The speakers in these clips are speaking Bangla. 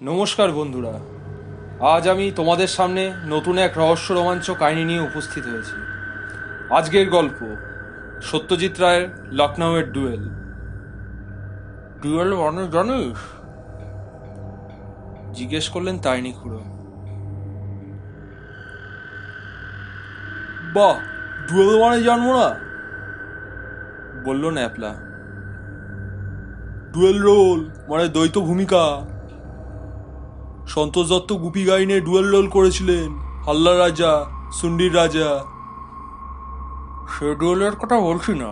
নমস্কার বন্ধুরা, আজ আমি তোমাদের সামনে নতুন এক রহস্য রোমাঞ্চ কাহিনী নিয়ে উপস্থিত হয়েছি। আজকের গল্প সত্যজিৎ রায়ের লখনউয়ের ডুয়েল। ডুয়েল মানে জানিস? জিজ্ঞেস করলেন তাইনি খুড়ো। বাহ, ডুয়েল মানে জানবো না, বলল ন্যাপলা। ডুয়েল রোল মানে দ্বৈত ভূমিকা। সন্তোষ দত্ত গুপি গাইনে ডুয়েল রোল করেছিলেন, হাল্লার রাজা, সুন্ডির রাজা। সে ডুয়েলের কথা বলছি না,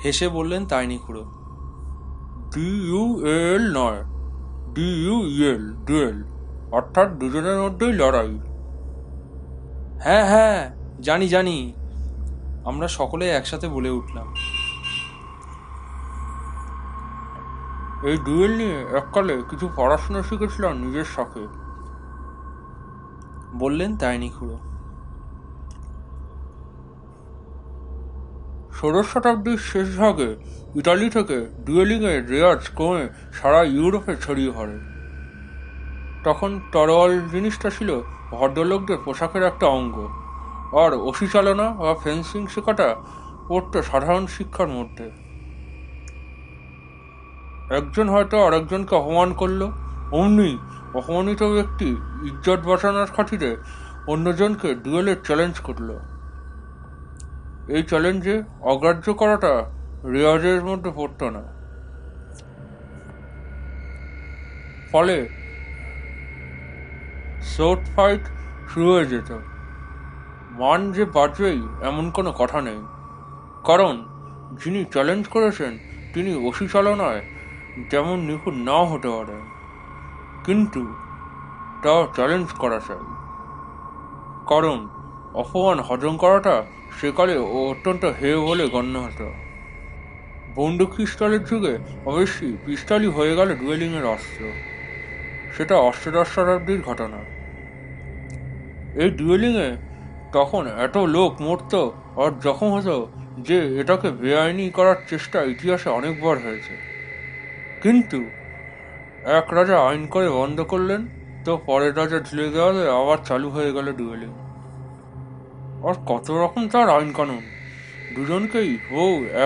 হেসে বললেন তাইনি খুড়ো। DUAL নয়, DUEL, ডুয়েল, অর্থাৎ দুজনের মধ্যেই লড়াই। হ্যাঁ হ্যাঁ, জানি জানি, আমরা সকলে একসাথে বলে উঠলাম। এই ডুয়েল নিয়ে এককালে কিছু পড়াশোনা শিখেছিলাম নিজের শখে, বললেন তাইনি খুড়ো। 16শ শতাব্দীর শেষ ভাগে ইটালি থেকে ডুয়েলিংয়ের রেওয়াজ ক্রমে সারা ইউরোপে ছড়িয়ে পড়ে। তখন তরোয়াল জিনিসটা ছিল ভদ্রলোকদের পোশাকের একটা অঙ্গ, আর অসি চালনা বা ফেন্সিং শেখাটা পড়তো সাধারণ শিক্ষার মধ্যে। একজন হয়তো আরেকজনকে অপমান করলো, অমনি অপমানিত ব্যক্তি ইজ্জত বাঁচানোর খাতিরে অন্যজনকে ডুয়েলের চ্যালেঞ্জ করলো। এই চ্যালেঞ্জে অগ্রাহ্য করাটা রেওয়াজের মধ্যে পড়তো না। ফলে শর্ট ফাইট শুরু হয়ে যেত। মান যে বাঁচবেই এমন কোনো কথা নেই, কারণ যিনি চ্যালেঞ্জ করেছেন তিনি অসি চালনায় যেমন নিখুঁত নাও হতে পারেন, কিন্তু তা চ্যালেঞ্জ করা চাই। কারণ অপমান হজম করাটা সেকালে অত্যন্ত হেয় বলে গণ্য হতো। বন্দুক পিস্তলের যুগে অবশ্যই পিস্তলই হয়ে গেল ডুয়েলিংয়ের অস্ত্র। সেটা অষ্টাদশ শতাব্দীর ঘটনা। এই ডুয়েলিংয়ে তখন এত লোক মরত আর জখম হতো যে এটাকে বেআইনি করার চেষ্টা ইতিহাসে অনেকবার হয়েছে। কিন্তু এক রাজা আইন করে বন্ধ করলেন, তো পরের রাজা ঢিলে দেওয়ালে আবার চালু হয়ে গেল ডুয়েলিং। আর কত রকম তার আইন কানুন! দুজনকেই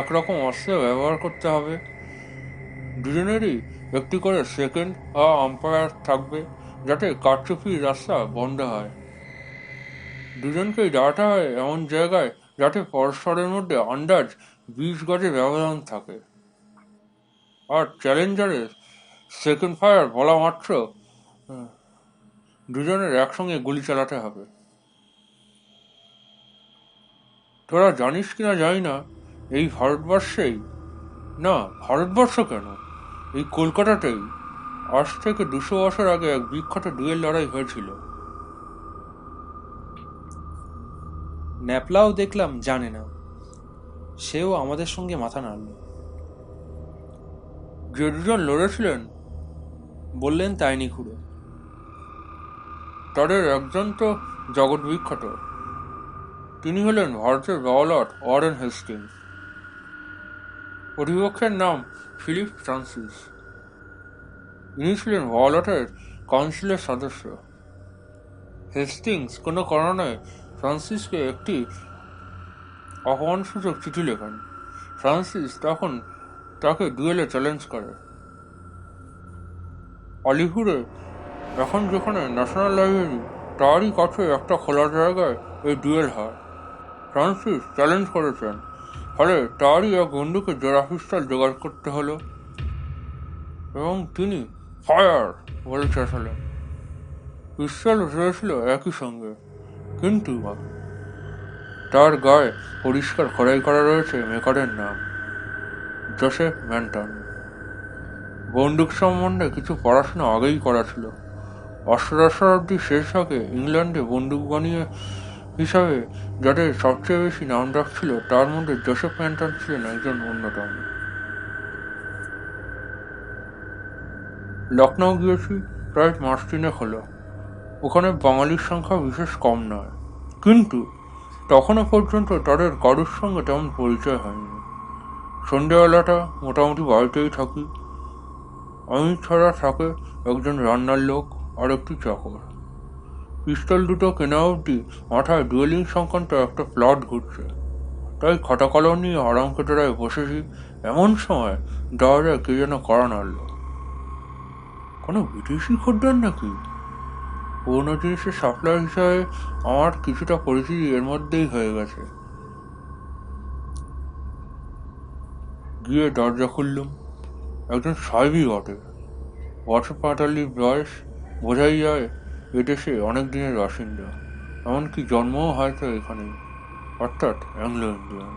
একরকম অস্ত্র ব্যবহার করতে হবে, দুজনেরই একটি করে সেকেন্ড বা আম্পায়ার থাকবে যাতে কারচুপির রাস্তা বন্ধ হয়। দুজনকেই দাঁড়াতে হয় এমন জায়গায় যাতে পরস্পরের মধ্যে আন্দাজ 20 গজে ব্যবধান থাকে। আর চ্যালেঞ্জারের সেকেন্ড ফায়ার বলা মাত্র দুজনের একসঙ্গে গুলি চালাতে হবে। তোরা জানিস কিনা জানি না, এই ভারতবর্ষেই, না ভারতবর্ষ কেন, এই কলকাতাতেই আজ থেকে 200 বছর আগে এক বিখ্যাত ডুয়েল লড়াই হয়েছিল। ন্যাপলাও দেখলাম জানে না, সেও আমাদের সঙ্গে মাথা নাড়ল। যে দুজন লড়েছিলেন, বললেন তাইনি খুড়ো, তাদের একজন তো জগৎ বিখ্যাত। তিনি হলেন ভারতের বাওয়ালট ওয়ারেন হেস্টিংস। প্রতিপক্ষের নাম ফিলিপ ফ্রান্সিস। ইনি ছিলেন বাওয়ালটের কাউন্সিলের সদস্য। হেস্টিংস কোনো কারণে ফ্রান্সিসকে একটি অপমানসূচক চিঠি লেখেন। ফ্রান্সিস তখন তাকে ডুয়েলে চ্যালেঞ্জ করে। আলিপুরে এখন যেখানে ন্যাশনাল লাইব্রেরি, তারই কাছে একটা খোলা জায়গায় এই ডুয়েল হয়। ফ্রান্সিস চ্যালেঞ্জ করেছেন, ফলে তারই এক বন্ধুকে জোড়া পিস্তল জোগাড় করতে হলো এবং তিনি ফায়ার বলে চেঁচালেন। পিস্তল উঠেছিল একই সঙ্গে, কিন্তু তার গায়ে পরিষ্কার খোদাই করা রয়েছে মেকারের নাম, জোসেফ ম্যান্টন। বন্দুক সম্বন্ধে কিছু পড়াশোনা আগেই করা ছিল। অষ্টাদশ শতাব্দীর শেষ ভাগে ইংল্যান্ডে বন্দুক বানিয়ে হিসাবে যাদের সবচেয়ে বেশি নাম ডাক ছিল, তার মধ্যে জোসেফ ম্যান্টন ছিলেন একজন অন্যতম। লখনউ গিয়েছি প্রায় মাস 3 হলো। ওখানে বাঙালির সংখ্যা বিশেষ কম নয়, কিন্তু তখনও পর্যন্ত তাদের কারুর সঙ্গে তেমন পরিচয় হয়নি। সন্ধ্যেবেলাটা মোটামুটি বাড়িতেই থাকি। আমি ছাড়া থাকে একজন রান্নার লোক আর একটি চাকর। পিস্তল দুটো কেনা অবধি মাথায় ডুয়েলিং সংক্রান্ত একটা প্লট ঘুরছে, তাই খাতা কলম নিয়ে আরাম কেটে বসেছি। এমন সময় দরজায় কে যেন কড়া নাড়ল। কোনো বিদেশি খদ্দের নাকি? পুরোনো জিনিসের সাপ্লায়ার হিসাবে আমার কিছুটা পরিচিতি এর মধ্যেই হয়ে গেছে। গিয়ে দরজা খুললুম। একজন সাহেবই বটে। বছর 45 বয়স, বোঝাই যায় এদেশে অনেক দিনের বাসিন্দা, এমনকি জন্মও হয়তো এখানেই, অর্থাৎ অ্যাংলো ইন্ডিয়ান।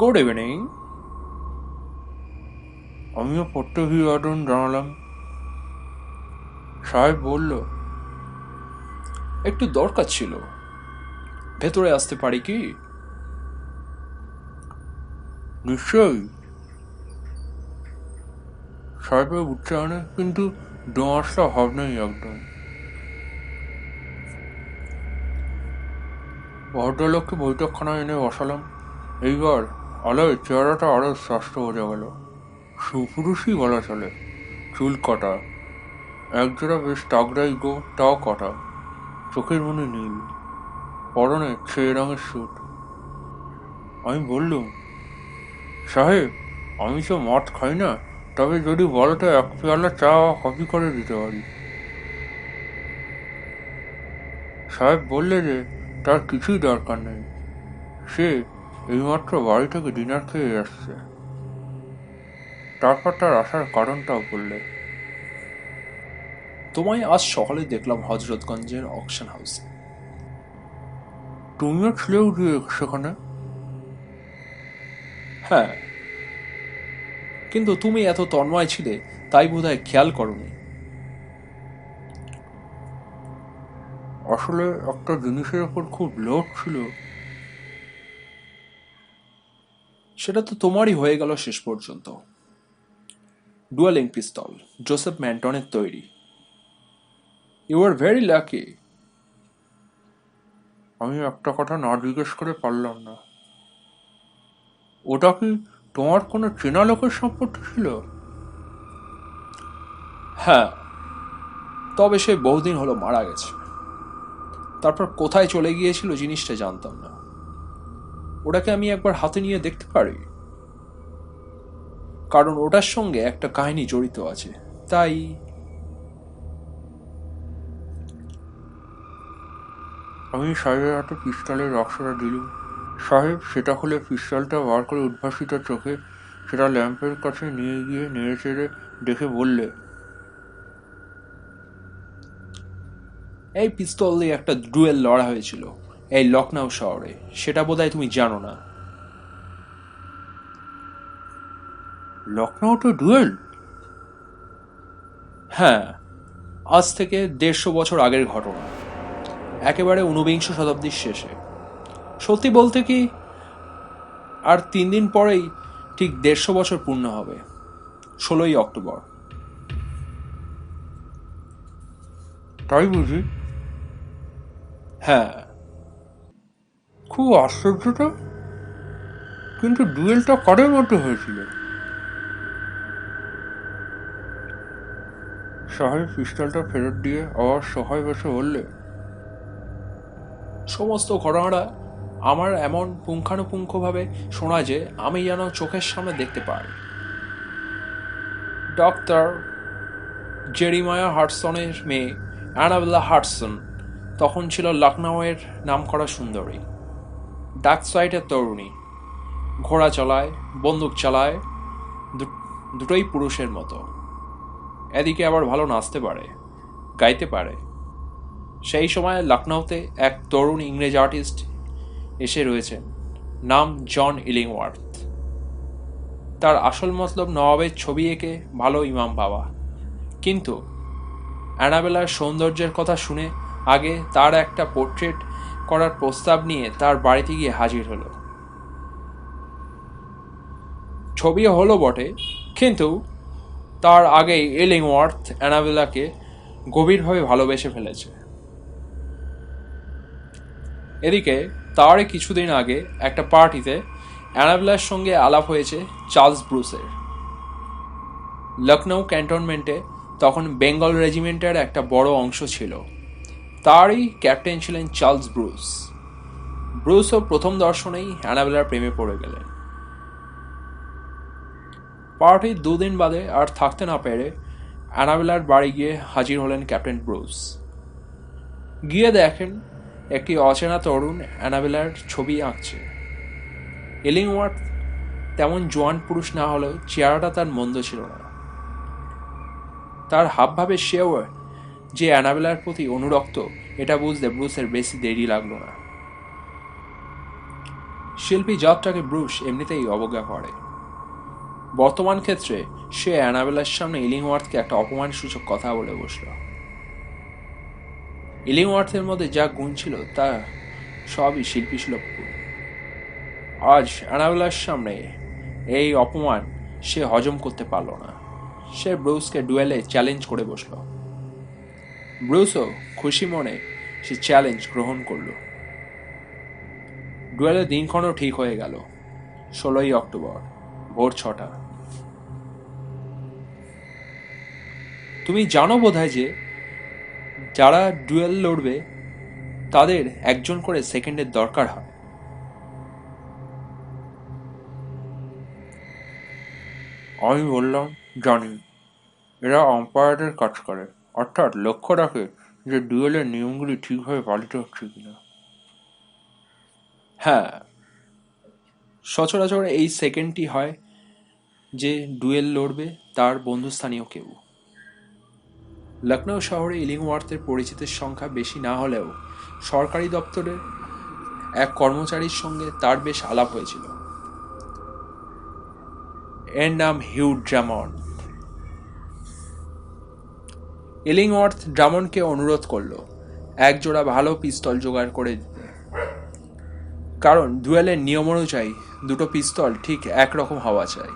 Good evening. আমিও প্রত্যভিবাদন জানালাম। সাহেব বলল, একটু দরকার ছিল, ভেতরে আসতে পারি কি? নিশ্চয়ই। সাহেবের উচ্চারণে কিন্তু দোঁয়াশটা ভাব নেই একদম। ভদ্রলোককে বৈঠকখানায় এনে বসালাম। এইবার আলোয় চেহারাটা আরো স্পষ্ট বোঝা গেল। সুপুরুষই বলা চলে। চুল কাটা, একজোড়া বেশ তাগড়াই গো তাও কাটা, চোখের মনে নীল, পরনে ছেয়ে রঙের স্যুট। আমি বললুম, সাহেব, আমি তো মদ খাই না, তবে যদি বলো তো এক পেয়ালা চা কফি করে দিতে পারি। সাহেব বললে যে তার কিছুই দরকার নেই, সে এইমাত্র বাড়ি থেকে ডিনার খেয়ে আসছে। তারপর তার আসার কারণটাও বললে। তোমায় আজ সকালে দেখলাম হজরতগঞ্জের অকশন হাউসে। তুমিও ছিলেও গিয়ে সেখানে? হ্যাঁ, কিন্তু তুমি এত তন্ময় ছিলে তাই বোধহয় খেয়াল করনি। আসলে একটা জিনিসের ওপর খুব লোভ ছিল। সেটা তো তোমারই হয়ে গেল শেষ পর্যন্ত। ডুয়েলিং পিস্তল, জোসেফ ম্যান্টনের তৈরি। You are very lucky. আমি একটা কথা না জিজ্ঞেস করে পারলাম না। ওটা কি তোমার কোনো চেনা লোকের সম্পর্কে ছিল? হ্যাঁ, তবে সে বহুদিন হলো মারা গেছে। তারপর কোথায় চলে গিয়েছিল জিনিসটা জানতাম না। ওটাকে আমি একবার হাতে নিয়ে দেখতে পারি? কারণ ওটার সঙ্গে একটা কাহিনী জড়িত আছে, তাই। আমি সাহেবের হাতে পিস্তলের বাক্সটা দিলুম। সাহেব সেটা খুলে পিস্তলটা বার করে উদ্ভাসিত চোখে সেটা ল্যাম্পের কাছে নিয়ে গিয়ে নেড়ে চেড়ে দেখে বললে, এই পিস্তল দিয়ে একটা ডুয়েল লড়া হয়েছিল এই লখনৌ শহরে, সেটা বোধহয় তুমি জানো না। লখনৌতে ডুয়েল? হ্যাঁ, আজ থেকে 150 বছর আগের ঘটনা, একেবারে ঊনবিংশ শতাব্দীর শেষে। সত্যি বলতে কি, আর 3 দিন পরেই ঠিক 150 বছর পূর্ণ হবে, 16ই অক্টোবর। তাই বুঝি? হ্যাঁ। খুব আশ্চর্য তো। কিন্তু ডুয়েলটা কাদের মধ্যে হয়েছিল? সাহেব পিস্তলটা ফেরত দিয়ে আবার সহায় বসে বললে, সমস্ত ঘটনাটা আমার এমন পুঙ্খানুপুঙ্খভাবে শোনা যে আমি যেন চোখের সামনে দেখতে পাই। ডক্টর জেরিমায়া হাডসনের মেয়ে অ্যানাবেলা হাডসন তখন ছিল লখনউয়ের নামকরা সুন্দরী, ডার্ক সাইডের তরুণী। ঘোড়া চালায়, বন্দুক চালায়, দুটোই পুরুষের মতো। এদিকে আবার ভালো নাচতে পারে, গাইতে পারে। সেই সময় লখনউতে এক তরুণ ইংরেজ আর্টিস্ট এসে রয়েছেন, নাম জন ইলিংওয়ার্থ। তার আসল মতলব নবাবের ছবি এঁকে ভালো ইমাম বাবা। কিন্তু অ্যানাবেলার সৌন্দর্যের কথা শুনে আগে তার একটা পোর্ট্রেট করার প্রস্তাব নিয়ে তার বাড়িতে গিয়ে হাজির হলো। ছবিও হলো বটে, কিন্তু তার আগেই ইলিংওয়ার্থ অ্যানাবেলাকে গভীরভাবে ভালোবেসে ফেলেছে। এদিকে তারই কিছুদিন আগে একটা পার্টিতে অ্যানাবেলার সঙ্গে আলাপ হয়েছে চার্লস ব্রুসের। লখনৌ ক্যান্টনমেন্টে তখন বেঙ্গল রেজিমেন্টের একটা বড় অংশ ছিল, তারই ক্যাপ্টেন ছিলেন চার্লস ব্রুস। ব্রুসও প্রথম দর্শনেই অ্যানাবেলার প্রেমে পড়ে গেলেন। পার্টির দুদিন বাদে আর থাকতে না পেরে অ্যানাবেলার বাড়ি গিয়ে হাজির হলেন ক্যাপ্টেন ব্রুস। গিয়ে দেখেন একটি অচেনা তরুণ অ্যানাবেলার ছবি আঁকছে। ইলিংওয়ার্থ তেমন জোয়ান পুরুষ না হলেও চেহারাটা তার মন্দ ছিল না। তার হাবভাবে সেও যে অ্যানাবেলার প্রতি অনুরক্ত এটা বুঝতে ব্রুসের বেশি দেরি লাগলো না। শিল্পী জাতটাকে ব্রুস এমনিতেই অবজ্ঞা করে। বর্তমান ক্ষেত্রে সে অ্যানাবেলার সামনে ইলিংওয়ার্থকে একটা অপমানসূচক কথা বলে বসল। ইলিংওয়ার্থের মধ্যে যা গুণ ছিল তা সবই শিল্পী সুলভ। আজ অ্যানাবেলার সামনে এই অপমান সে হজম করতে পারল না। সে ব্রুসকে ডুয়েলে চ্যালেঞ্জ করে বসল। ব্রুসও খুশি মনে সে চ্যালেঞ্জ গ্রহণ করল। ডুয়েলের দিনক্ষণও ঠিক হয়ে গেল। 16ই অক্টোবর, ভোর 6টা। তুমি জানো বোধহয় যে যারা ডুয়েল লড়বে তাদের একজন করে সেকেন্ডের দরকার হয়। আমি বললাম, জানি। এরা আম্পায়ারের কাজ করে, অর্থাৎ লক্ষ্য রাখে যে ডুয়েলের নিয়মগুলি ঠিকভাবে পালিত হচ্ছে কিনা। হ্যাঁ, সচরাচর এই সেকেন্ডটি হয় যে ডুয়েল লড়বে তার বন্ধুস্থানীয় কেউ। লখনৌ শহরে ইলিংওয়ার্থের পরিচিতের সংখ্যা বেশি না হলেও সরকারি দপ্তরের এক কর্মচারীর সঙ্গে তার বেশ আলাপ হয়েছিল। এর নাম হিউ ড্রামন্ড। ইলিংওয়ার্থ ড্রামন্ডকে অনুরোধ করল একজোড়া ভালো পিস্তল জোগাড় করে দিতে, কারণ ডুয়েলের নিয়ম অনুযায়ী দুটো পিস্তল ঠিক একরকম হওয়া চাই।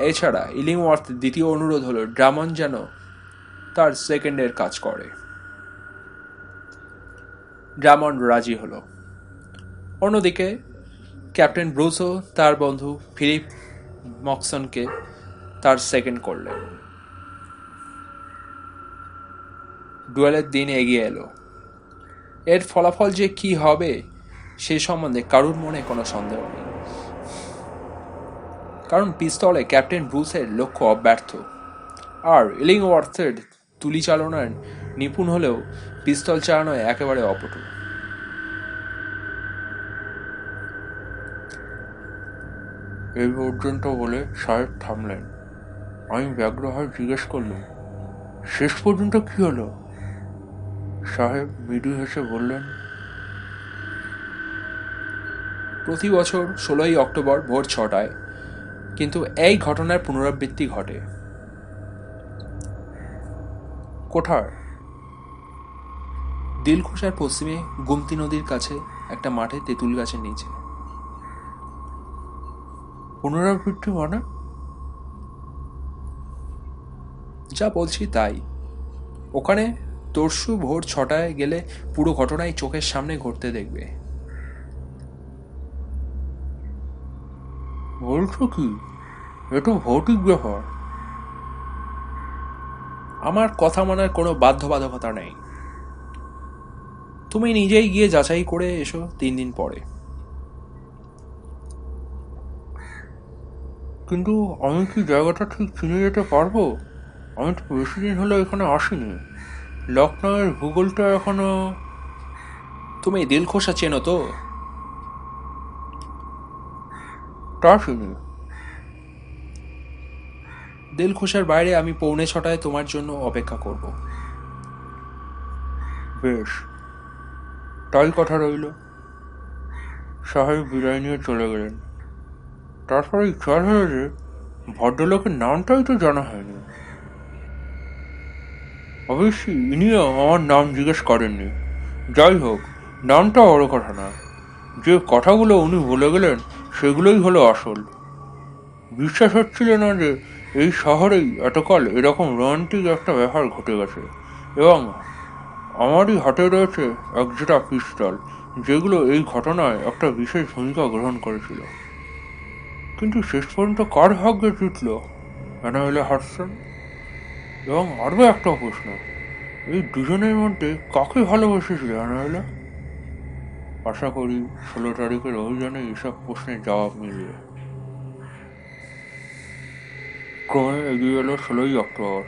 এছাড়া ইলিংওয়ার্থ দ্বিতীয় অনুরোধ হলো ড্রামন্ড যেন তার সেকেন্ডের কাজ করে। ড্রামন্ড রাজি হলো। অন্যদিকে ক্যাপ্টেন ব্রুসও তার বন্ধু ফিলিপ মক্সনকে তার সেকেন্ড করলেন। ডুয়েলের দিন এগিয়ে এলো। এর ফলাফল যে কি হবে সে সম্বন্ধে কারুর মনে কোনো সন্দেহ নেই, কারণ পিস্তলে ক্যাপ্টেন ব্রুসের লক্ষ্য অব্যর্থ, আর ইলিংওয়ার্থের তুলি চালনার নিপুণ হলেও পিস্তল চালানোয় একেবারে অপটু। এই পর্যন্ত বলে সাহেব থামলেন। আমি ব্যগ্র হয়ে জিজ্ঞেস করলুম, শেষ পর্যন্ত কি হলো? সাহেব মৃদু হেসে বললেন, প্রতি বছর 16ই অক্টোবর ভোর 6টায় কিন্তু এই ঘটনার পুনরাবৃত্তি ঘটে। কোথায়? দিলখুশার পশ্চিমে গুমতি নদীর কাছে একটা মাঠে তেঁতুল গাছের নিচে। পুনরাবৃত্তি মানে? যা বলছি তাই। ওখানে তরশু ভোর 6টায় গেলে পুরো ঘটনাই চোখের সামনে ঘটতে দেখবে। বলছো কি? এ তো ভৌতিক ব্যাপার। আমার কথা মানার কোনো বাধ্যবাধকতা নেই। তুমি নিজেই গিয়ে যাচাই করে এসো 3 দিন পরে। কিন্তু আমি কি জায়গাটা ঠিক চিনে যেতে পারবো? আমি তো বেশি দিন হলো এখানে আসিনি। লখনৌয়ের ভূগোলটা এখনো। তুমি দিলখোসা চেনো তো? তা চিনি। দিলখুশার বাইরে আমি 6:45 তোমার জন্য অপেক্ষা করব। বেশ, তাই কথা রইল। সাহেব বিদায় নিয়ে চলে গেলেন। তারপরে খেয়াল হলো যে ভদ্রলোকের নামটাই তো জানা হয়নি। অবশ্যই ইনিও আমার নাম জিজ্ঞেস করেননি। যাই হোক, নামটা বড় কথা না, যে কথাগুলো উনি বলে গেলেন সেগুলোই হলো আসল। বিশ্বাস হচ্ছিল না যে এই শহরেই এতকাল এরকম রোমান্টিক একটা ব্যাপার ঘটে গেছে, এবং আমারই হাতে রয়েছে একজোড়া পিস্তল যেগুলো এই ঘটনায় একটা বিশেষ ভূমিকা গ্রহণ করেছিল। কিন্তু শেষ পর্যন্ত কার ভাগ্যে জিতল অ্যানাবেলা হাডসন? এবং আরও একটা প্রশ্ন, এই দুজনের মধ্যে কাকে ভালোবেসেছিল অ্যানাবেলা? আশা করি 16 তারিখের অভিযানে এসব প্রশ্নের জবাব মিলবে। ক্রমে এগিয়ে এলো 16ই অক্টোবর।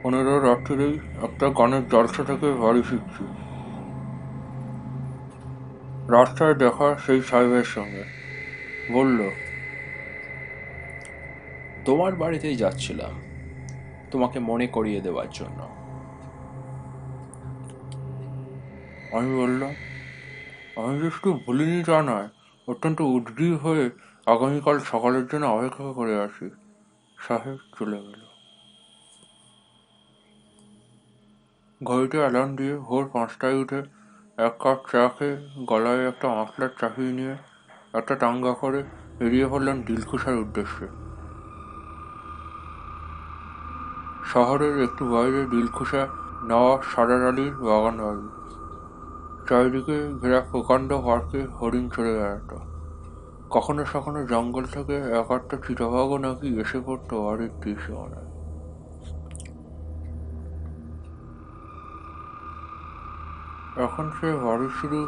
15 রাত্রিরেই একটা গানের জলসা থেকে বাড়ি ফিরছি। রাস্তায় দেখা সেই সাহেবের সঙ্গে। বলল, তোমার বাড়িতেই যাচ্ছিলাম, তোমাকে মনে করিয়ে দেওয়ার জন্য। আমি বললাম, আমি যে শুধু ভুলিনি তা নয়, অত্যন্ত উদ্গ্রীব হয়ে আগামীকাল সকালের জন্য অপেক্ষা করে আছি। সাহেব চলে গেল। ঘড়িতে অ্যালার্ম দিয়ে ভোর 5টায় উঠে 1 কাপ চা খেয়ে গলায় একটা মাফলার চাপিয়ে নিয়ে একটা টাঙ্গা করে বেরিয়ে পড়লাম দিলখুশার উদ্দেশ্যে। শহরের একটু বাইরে দিলখুশা নওয়াব সাদার আলীর বাগান বাড়ি। চারিদিকে ঘেরা প্রকাণ্ড পার্কে হরিণ চড়ে বেড়াত। কখনো সখনো জঙ্গল থেকে এক একটা চিতাবাঘও নাকি এসে পড়তো বাড়ির দৃশ্যমানায়। এখন সে বাড়ির শুধু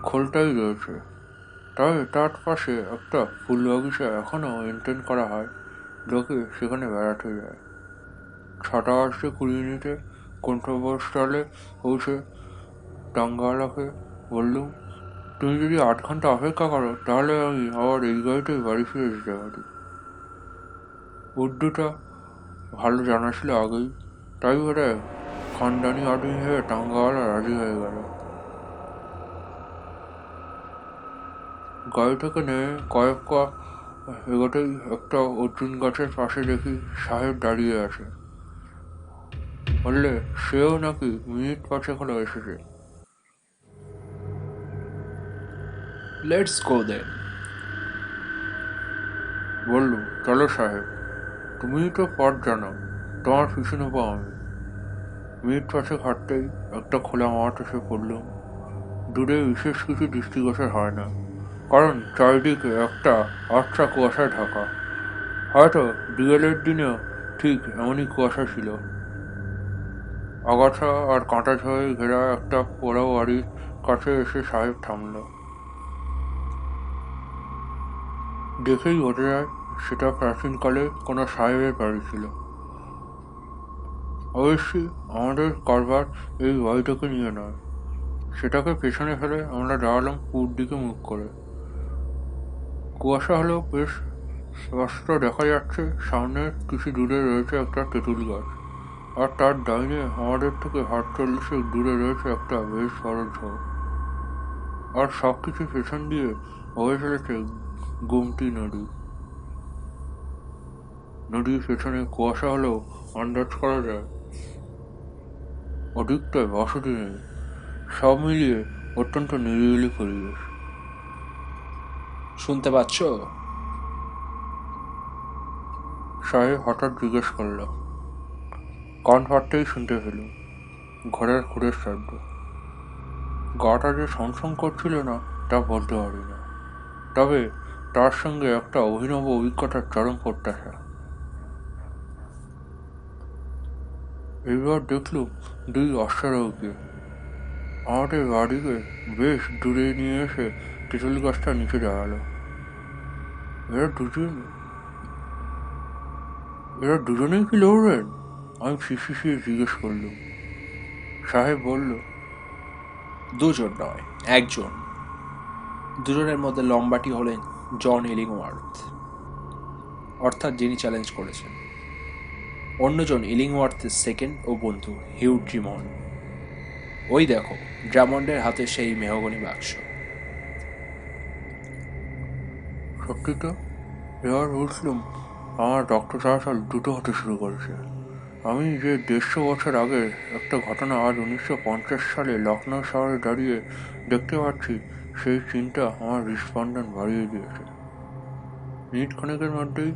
খোলটাই রয়েছে, তবে তার পাশে একটা ফুল বাগিচা এখনো মেনটেন করা হয়, লোকে সেখানে বেড়াতে যায়। 6:20 গন্তব্যস্থলে পৌঁছে টাঙ্গাওয়ালাকে বললুম, তুমি যদি 8 ঘন্টা অপেক্ষা করো তাহলে আমি আবার এই গাড়িতেই বাড়ি ফিরে যেতে পারি। উর্দুটা ভালো জানা ছিল আগেই, তাই বোধহয় খানদানি আদমি ভেবে টাঙ্গাওয়ালা রাজি হয়ে গেল। গাড়ি থেকে নেমে কয়েক পা এগোতেই একটা অর্জুন গাছের পাশে দেখি সাহেব দাঁড়িয়ে আছে। বললে সেও নাকি মিনিট 5 হলো এসেছে। লেটস গো দেন। বললুম, চলো সাহেব, তুমিই তো পথ জানো, তোমার পিছনে পা আমি। মিনিট 5 হাঁটতেই একটা খোলা মাঠ এসে পড়লুম। দূরে বিশেষ কিছু দৃষ্টিগোচর হয় না, কারণ চারিদিকে একটা আচ্ছা কুয়াশায় ঢাকা। হয়তো বিকেলের দিনেও ঠিক এমনই কুয়াশা ছিল। আগাছা আর কাঁটা ঝোড়ে ঘেরা একটা পোড়া বাড়ির কাছে এসে সাহেব থামল। দেখেই বোঝা যায় সেটা প্রাচীনকালে কোনো সাহেবের বাড়ি ছিল। অবশ্যই আমাদের কারবার এই বাড়িটাকে নিয়ে নয়। সেটাকে পেছনে ফেলে আমরা দাঁড়ালাম পূর্ব দিকে মুখ করে। কুয়াশা হলেও বেশ স্পষ্ট দেখা যাচ্ছে সামনের কিছু দূরে রয়েছে একটা তেঁতুল গাছ, আর তার ডাইনে আমাদের থেকে হাত 40 দূরে রয়েছে একটা বেশ বড় ঝোপ। আর সব কিছু পেছন দিয়ে বয়ে চলেছে গোমতী নদী। নদীর পেছনে কুয়াশা হলেও আন্দাজ করা যায় অধিকটায় বসতি নেই। সব মিলিয়ে অত্যন্ত নিরিবিলি পরিবেশ। শুনতে পাচ্ছ? সাহেব হঠাৎ জিজ্ঞেস করল। কান পাততেই শুনতে পেলুম ঘোড়ার খুঁড়ের শব্দ। গাটা যে ছমছম করছিল না তা বলতে পারি না, তবে তার সঙ্গে একটা অভিনব অভিজ্ঞতার চরম প্রত্যাশা। এইবার দেখলুম দুই অশ্বারোহীকে আমাদের বাড়িকে বেশ দূরে নিয়ে এসে তেঁতুল গাছটা নিচে দাঁড়ালো। এরা এরা দুজনেই কি লড়বেন? আমি ফিসফিসিয়ে জিজ্ঞেস করলুম। সাহেব বলল, দুজন নয়, একজন। দুজনের মধ্যে লম্বাটি হলেন জন ইলিংওয়ার্থ, অর্থাৎ যিনি চ্যালেঞ্জ করেছেন। অন্যজন ইলিংওয়ার্থের সেকেন্ড ও বন্ধু হিউ ড্রিমন্ড। ওই দেখো ড্রামন্ডের হাতে সেই মেহগনি বাক্স। সত্যি তো, এবার বুঝলুম আমার রক্ত চলাচল দ্রুত হতে শুরু করেছে। আমি যে 150 বছর আগে একটা ঘটনা আজ 1950 সালে লখনৌ শহরে দাঁড়িয়ে দেখতে পাচ্ছি, সেই চিন্তা আমার হৃদস্পন্দন বাড়িয়ে দিয়েছে। মিনিট খানেকের মধ্যেই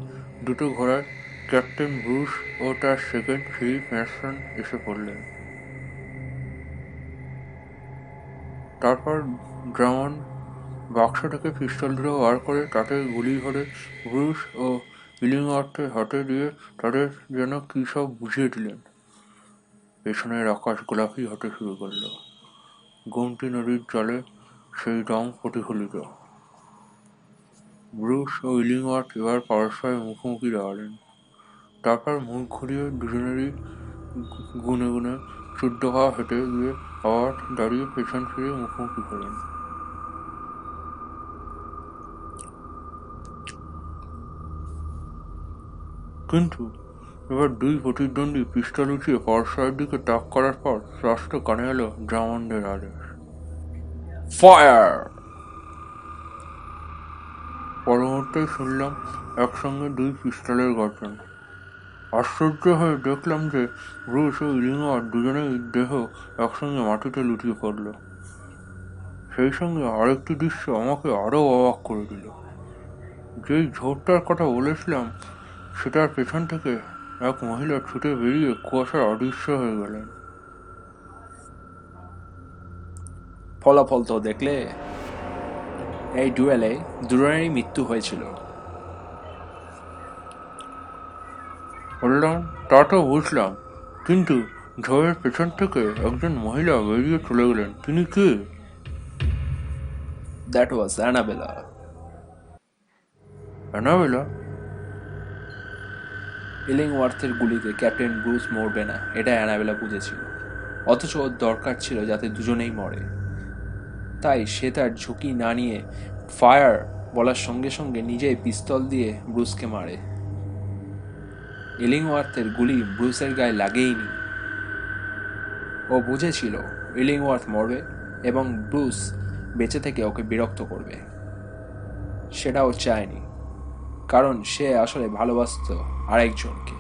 দুটো ঘোড়ায় ক্যাপ্টেন ব্রুস ও তার সেকেন্ড ফিলিপ ম্যাসন এসে পড়লেন। তারপর ড্রামন্ড বাক্স থেকে পিস্তল দুটো বার করে তাতে গুলি ভরে ব্রুস ও ইলিংওয়ার্থের হাতে দিয়ে তাদের যেন কী সব বুঝিয়ে দিলেন। পেছনের আকাশ গোলাপি হতে শুরু করল। গোমতী নদীর জলে সেই রং প্রতিফলিত। ব্রুস ও ইলিংওয়ার্থ এবার পরস্পরের মুখোমুখি দাঁড়ালেন। তারপর মুখ ঘুরিয়ে দুজনেরই গুনে গুনে 14 পা হেঁটে গিয়ে আবার দাঁড়িয়ে পেছন ফিরে মুখোমুখি হলেন। কিন্তু এবার দুই প্রতিদ্বন্দ্বী পিস্তল উঠিয়ে পরস্পরের দিকে তাক করার পর স্পষ্ট কানে এলো ড্রামন্ডের আদেশ, ফায়ার! পরমুহূর্তেই শুনলাম একসঙ্গে দুই পিস্তলের গর্জন। আশ্চর্য হয়ে দেখলাম যে ব্রুস ও ইলিংওয়ার্থ দুজনেই দেহ একসঙ্গে মাটিতে লুটিয়ে পড়ল। সেই সঙ্গে আরেকটি দৃশ্য আমাকে আরও অবাক করে দিল। যেই ঝোড়টার কথা বলেছিলাম সেটার পেছন থেকে এক মহিলা ছুটে বেরিয়ে কুয়াশার অদৃশ্য হয়ে গেলেন। ফলাফল তো দেখলে, এই ডুয়েলে দুজনেরই মৃত্যু হয়েছিল। বললাম, তা তো বুঝলাম, কিন্তু ঝড়ের পেছন থেকে একজন মহিলা বেরিয়ে চলে গেলেন, তিনি কে? That was Annabella. অ্যানাবেলা? ইলিংওয়ার্থের গুলিতে ক্যাপ্টেন ব্রুস মরবে না, এটা অ্যানাবেলা বুঝেছিল। অথচ ওর দরকার ছিল যাতে দুজনেই মরে। তাই সে তার ঝুঁকি না নিয়ে ফায়ার বলার সঙ্গে সঙ্গে নিজেই পিস্তল দিয়ে ব্রুসকে মারে। ইলিংওয়ার্থের গুলি ব্রুসের গায়ে লাগেইনি। ও বুঝেছিল ইলিংওয়ার্থ মরবে এবং ব্রুস বেঁচে থেকে ওকে বিরক্ত করবে। সেটা ও চায়নি, কারণ সে আসলে ভালোবাসত আরেকজনকে,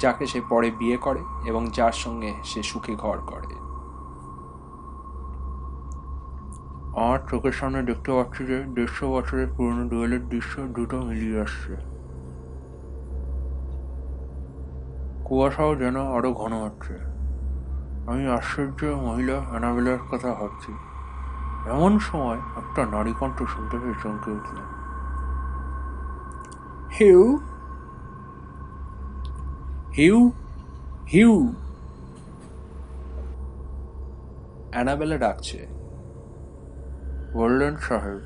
যাকে সে পরে বিয়ে করে এবং যার সঙ্গে সে সুখে ঘর করে। আমার চোখের সামনে দেখতে পাচ্ছি যে 150 বছরের পুরনো ডুয়েলের দৃশ্য দুটো মিলিয়ে আসছে। কুয়াশাও যেন আরো ঘন হচ্ছে। আমি আশ্চর্য মহিলা অ্যানাবেলার কথা ভাবছি। এমন সময় একটা নারী কণ্ঠ শুনতে পেয়ে চমকে উঠলাম। Hugh, Hugh, Hugh! অ্যানাবেলা ডাকছে। বললেন, সাহেব।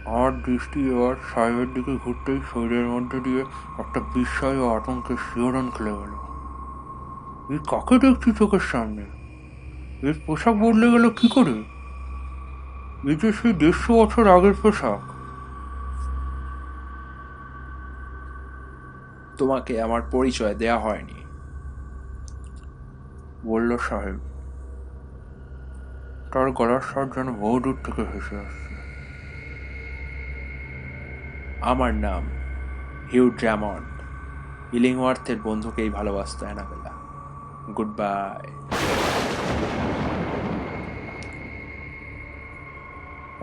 আমার দৃষ্টি এবার সাহেবের দিকে ঘুরতেই শরীরের মধ্যে দিয়ে একটা বিস্ময় ও আতঙ্কের শিহরণ খেলে গেল। এই কাকে দেখছি চোখের সামনে? এর পোশাক বদলে গেল কি করে? এই যে সেই 150 বছর আগের পোশাক। তোমাকে আমার পরিচয় দেয়া হয়নি, বলল সাহেব। তার গলার স্বর যেন বহুদূর থেকে ভেসে আসছে। আমার নাম হিউ ড্রামন্ড। ইলিংওয়ার্থের বন্ধুকেই ভালোবাসত অ্যানাবেলা। Good bye.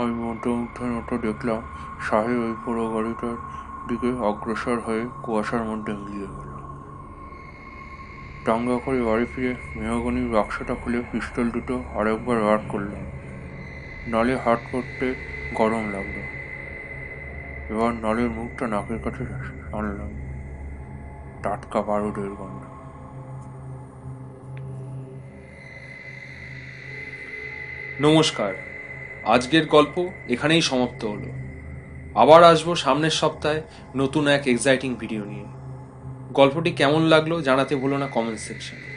আমি মধ্যমুগ্ধের মতো দেখলাম সাহেব ওই পুরো গাড়িটার দিকে অগ্রসর হয়ে কুয়াশার মধ্যে মিলিয়ে গেল। টাঙ্গা করে বাড়ি ফিরে মেহগনির বাক্সটা খুলে পিস্তল দুটো আরেকবার বার করলাম। নলে হাত করতে গরম লাগলো। এবার নলের মুখটা নাকের কাছে আনলাম। টাটকা বারুদের গন্ধ। নমস্কার, আজকের গল্প এখানেই সমাপ্ত হলো। আবার আসবো সামনের সপ্তাহে নতুন এক এক্সাইটিং ভিডিও নিয়ে। গল্পটি কেমন লাগলো জানাতে ভুলো না কমেন্ট সেকশনে।